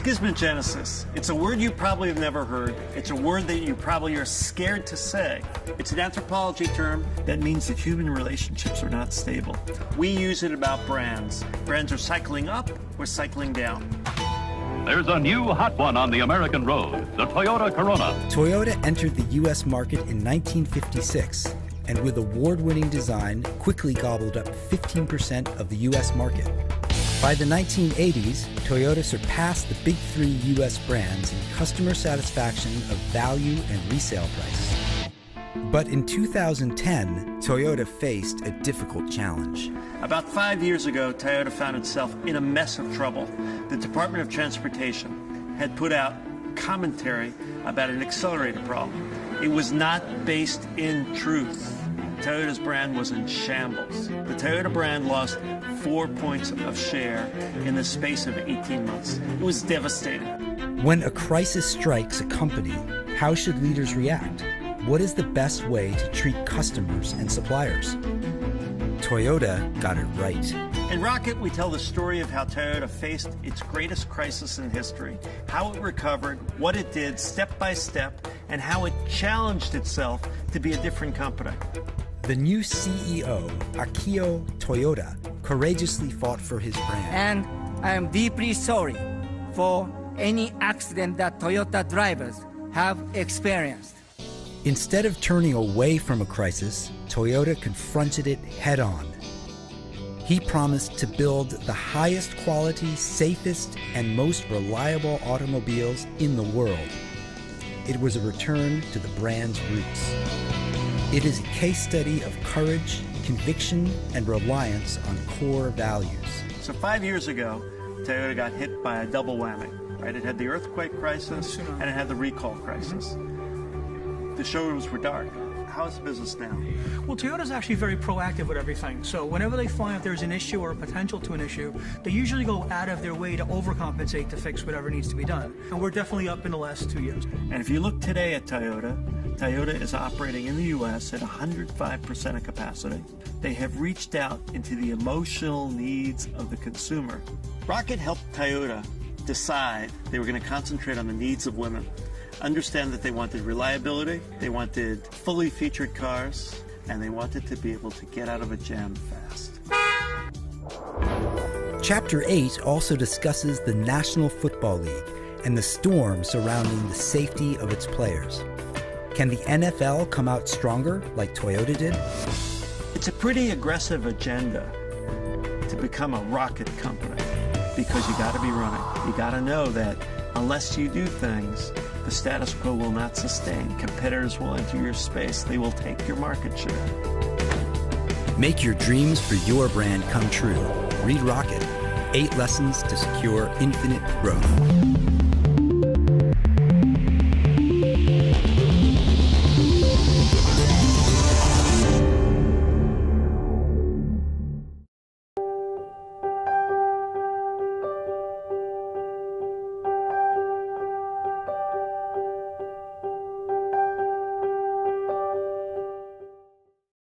Schismogenesis. It's a word you probably have never heard. It's a word that you probably are scared to say. It's an anthropology term that means that human relationships are not stable. We use it about brands. Brands are cycling up or cycling down. There's a new hot one on the American road, the Toyota Corona. Toyota entered the U.S. market in 1956, and with award-winning design, quickly gobbled up 15% of the U.S. market. By the 1980s, Toyota surpassed the big three U.S. brands in customer satisfaction of value and resale price. But in 2010, Toyota faced a difficult challenge. About 5 years ago, Toyota found itself in a mess of trouble. The Department of Transportation had put out commentary about an accelerator problem. It was not based in truth. Toyota's brand was in shambles. The Toyota brand lost 4 points of share in the space of 18 months. It was devastating. When a crisis strikes a company, how should leaders react? What is the best way to treat customers and suppliers? Toyota got it right. In Rocket, we tell the story of how Toyota faced its greatest crisis in history, how it recovered, what it did step by step, and how it challenged itself to be a different company. The new CEO, Akio Toyoda, courageously fought for his brand. And I am deeply sorry for any accident that Toyota drivers have experienced. Instead of turning away from a crisis, Toyota confronted it head-on. He promised to build the highest quality, safest, and most reliable automobiles in the world. It was a return to the brand's roots. It is a case study of courage, conviction, and reliance on core values. So 5 years ago, Toyota got hit by a double whammy, right? It had the earthquake crisis and it had the recall crisis. The showrooms were dark. How is the business now? Well, Toyota's actually very proactive with everything. So whenever they find that there's an issue or a potential to an issue, they usually go out of their way to overcompensate to fix whatever needs to be done. And we're definitely up in the last 2 years. And if you look today at Toyota, Toyota is operating in the U.S. at 105% of capacity. They have reached out into the emotional needs of the consumer. Rocket helped Toyota decide they were going to concentrate on the needs of women. Understand that they wanted reliability, they wanted fully featured cars, and they wanted to be able to get out of a jam fast. Chapter 8 also discusses the National Football League and the storm surrounding the safety of its players. Can the NFL come out stronger like Toyota did? It's a pretty aggressive agenda to become a rocket company because you got to be running. You got to know that unless you do things, the status quo will not sustain. Competitors will enter your space. They will take your market share. Make your dreams for your brand come true. Read Rocket, 8 lessons to secure infinite growth.